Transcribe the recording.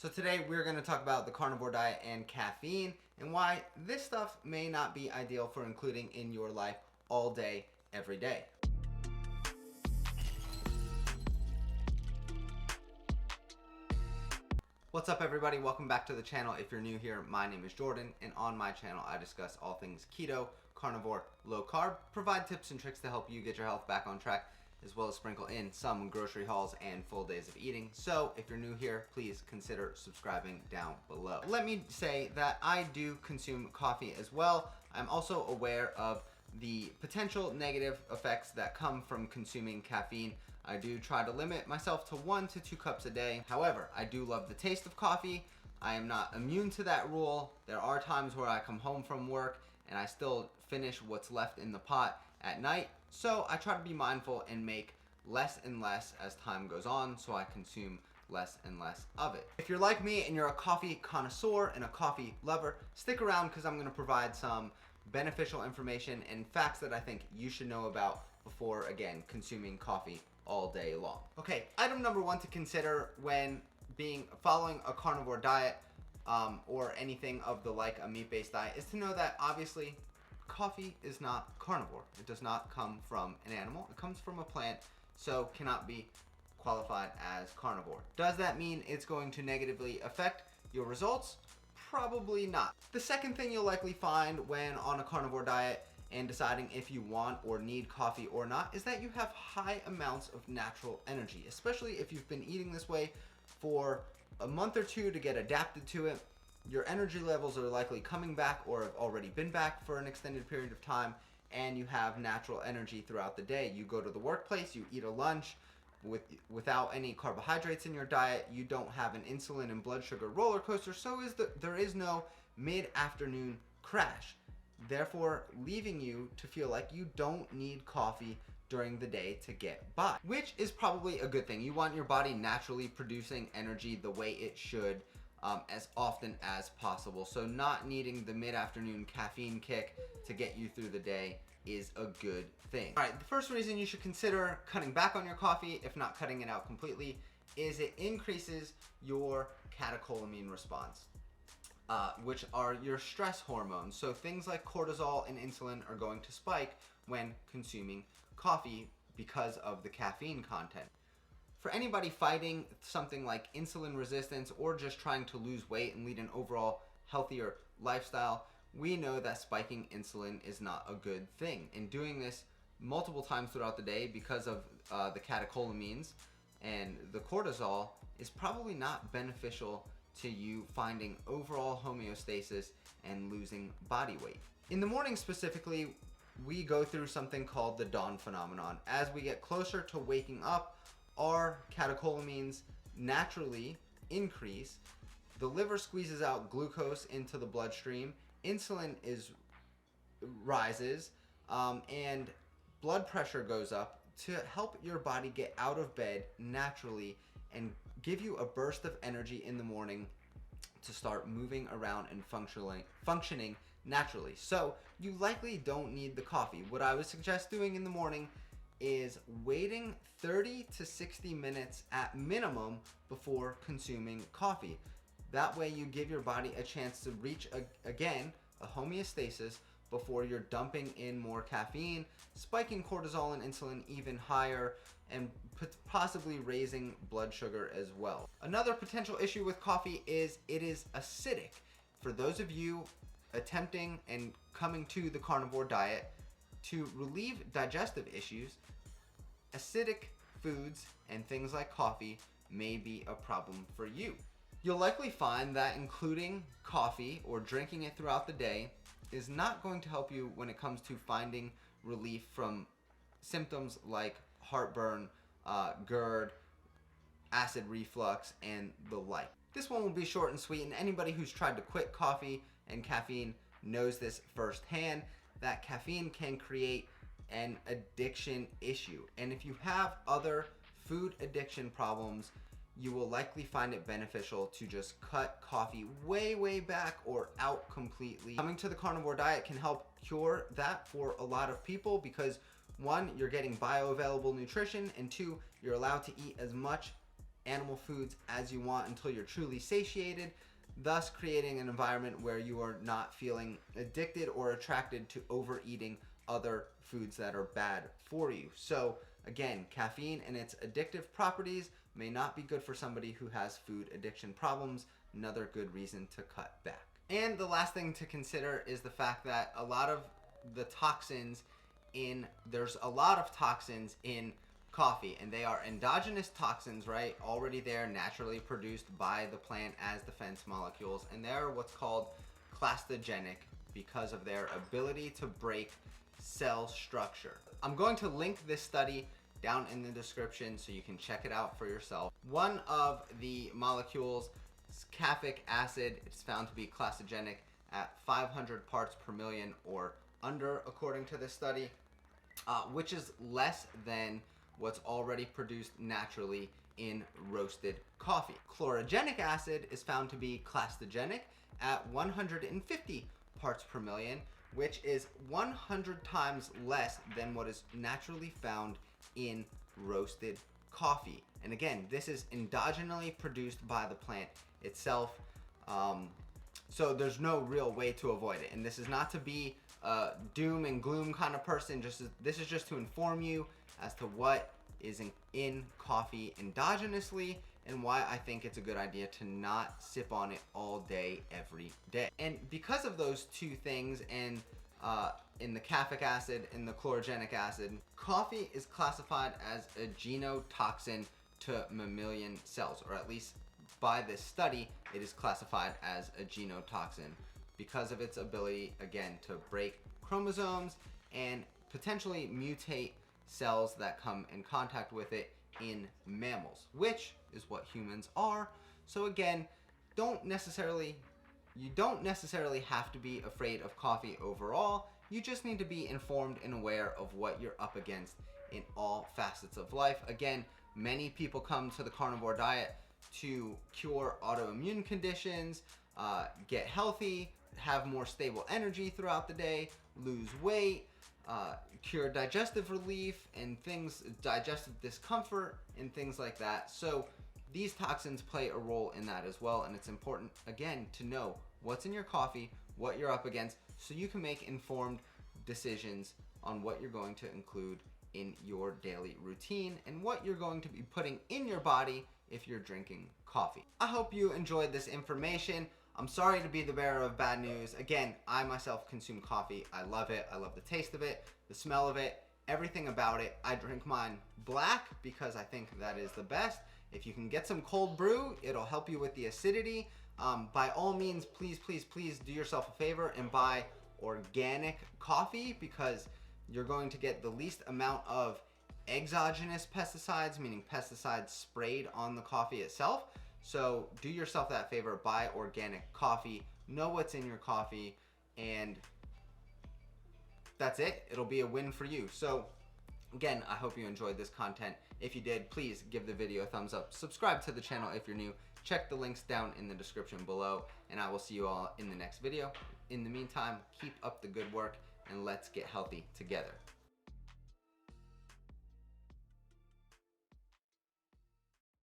So today we're going to talk about the carnivore diet and caffeine and why this stuff may not be ideal for including in your life all day, every day. What's up everybody? Welcome back to the channel. If you're new here, my name is Jordan, and on my channel I discuss all things keto, carnivore, low carb, provide tips and tricks to help you get your health back on track, as well as sprinkle in some grocery hauls and full days of eating. So if you're new here, please consider subscribing down below. Let me say that I do consume coffee as well. I'm also aware of the potential negative effects that come from consuming caffeine. I do try to limit myself to 1 to 2 cups a day. However, I do love the taste of coffee. I am not immune to that rule. There are times where I come home from work and I still finish what's left in the pot at night. So I try to be mindful and make less and less as time goes on, so I consume less and less of it. If you're like me and you're a coffee connoisseur and a coffee lover, stick around because I'm going to provide some beneficial information and facts that I think you should know about before, again, consuming coffee all day long. Okay, item number 1 to consider when following a carnivore diet or anything of the like, a meat-based diet, is to know that obviously coffee is not carnivore. It does not come from an animal. It comes from a plant, so cannot be qualified as carnivore. Does that mean it's going to negatively affect your results? Probably not. The second thing you'll likely find when on a carnivore diet and deciding if you want or need coffee or not is that you have high amounts of natural energy, especially if you've been eating this way for a month or two to get adapted to it. Your energy levels are likely coming back or have already been back for an extended period of time, and you have natural energy throughout the day. You go to the workplace, you eat a lunch without any carbohydrates in your diet, you don't have an insulin and blood sugar roller coaster, so there is no mid-afternoon crash, therefore leaving you to feel like you don't need coffee during the day to get by, which is probably a good thing. You want your body naturally producing energy the way it should, as often as possible. So not needing the mid-afternoon caffeine kick to get you through the day is a good thing. All right, the first reason you should consider cutting back on your coffee, if not cutting it out completely, is it increases your catecholamine response, which are your stress hormones. So things like cortisol and insulin are going to spike when consuming coffee because of the caffeine content. For anybody fighting something like insulin resistance or just trying to lose weight and lead an overall healthier lifestyle, we know that spiking insulin is not a good thing. And doing this multiple times throughout the day because of the catecholamines and the cortisol is probably not beneficial to you finding overall homeostasis and losing body weight. In the morning specifically, we go through something called the dawn phenomenon. As we get closer to waking up, our catecholamines naturally increase, the liver squeezes out glucose into the bloodstream, insulin rises, and blood pressure goes up to help your body get out of bed naturally and give you a burst of energy in the morning to start moving around and functioning naturally. So you likely don't need the coffee. What I would suggest doing in the morning is waiting 30 to 60 minutes at minimum before consuming coffee. That way you give your body a chance to reach again a homeostasis before you're dumping in more caffeine, spiking cortisol and insulin even higher, and possibly raising blood sugar as well. Another potential issue with coffee is it is acidic. For those of you attempting and coming to the carnivore diet, to relieve digestive issues, acidic foods and things like coffee may be a problem for you. You'll likely find that including coffee or drinking it throughout the day is not going to help you when it comes to finding relief from symptoms like heartburn, GERD, acid reflux, and the like. This one will be short and sweet, and anybody who's tried to quit coffee and caffeine knows this firsthand, that caffeine can create an addiction issue. And if you have other food addiction problems, you will likely find it beneficial to just cut coffee way back or out completely. Coming to the carnivore diet can help cure that for a lot of people because 1, you're getting bioavailable nutrition, and 2, you're allowed to eat as much animal foods as you want until you're truly satiated, thus creating an environment where you are not feeling addicted or attracted to overeating other foods that are bad for you. So again, caffeine and its addictive properties may not be good for somebody who has food addiction problems. Another good reason to cut back. And the last thing to consider is the fact that a lot of the toxins there's a lot of toxins in coffee, and they are endogenous toxins, right? Already there, naturally produced by the plant as defense molecules, and they're what's called clastogenic because of their ability to break cell structure. I'm going to link this study down in the description so you can check it out for yourself. One of the molecules, caffeic acid, it's found to be clastogenic at 500 parts per million or under, according to this study, which is less than what's already produced naturally in roasted coffee. Chlorogenic acid is found to be clastogenic at 150 parts per million, which is 100 times less than what is naturally found in roasted coffee. And again, this is endogenously produced by the plant itself. So there's no real way to avoid it. And this is not to be a doom and gloom kind of person. This is just to inform you as to what is in coffee endogenously and why I think it's a good idea to not sip on it all day, every day. And because of those two things, and in the caffeic acid and the chlorogenic acid, coffee is classified as a genotoxin to mammalian cells, or at least by this study, it is classified as a genotoxin because of its ability, again, to break chromosomes and potentially mutate cells that come in contact with it in mammals, which is what humans are. So again, you don't necessarily have to be afraid of coffee overall. You just need to be informed and aware of what you're up against in all facets of life. Again, many people come to the carnivore diet to cure autoimmune conditions, get healthy, have more stable energy throughout the day, lose weight, cure digestive relief and digestive discomfort and things like that. So these toxins play a role in that as well, and it's important, again, to know what's in your coffee, what you're up against, so you can make informed decisions on what you're going to include in your daily routine and what you're going to be putting in your body if you're drinking coffee. I hope you enjoyed this information. I'm sorry to be the bearer of bad news. Again, I myself consume coffee. I love it. I love the taste of it, the smell of it, everything about it. I drink mine black because I think that is the best. If you can get some cold brew, it'll help you with the acidity. By all means, please, please, please do yourself a favor and buy organic coffee, because you're going to get the least amount of exogenous pesticides, meaning pesticides sprayed on the coffee itself. So do yourself that favor, buy organic coffee, know what's in your coffee, and that's it. It'll be a win for you. So again, I hope you enjoyed this content. If you did, please give the video a thumbs up. Subscribe to the channel if you're new. Check the links down in the description below, and I will see you all in the next video. In the meantime, keep up the good work, and let's get healthy together.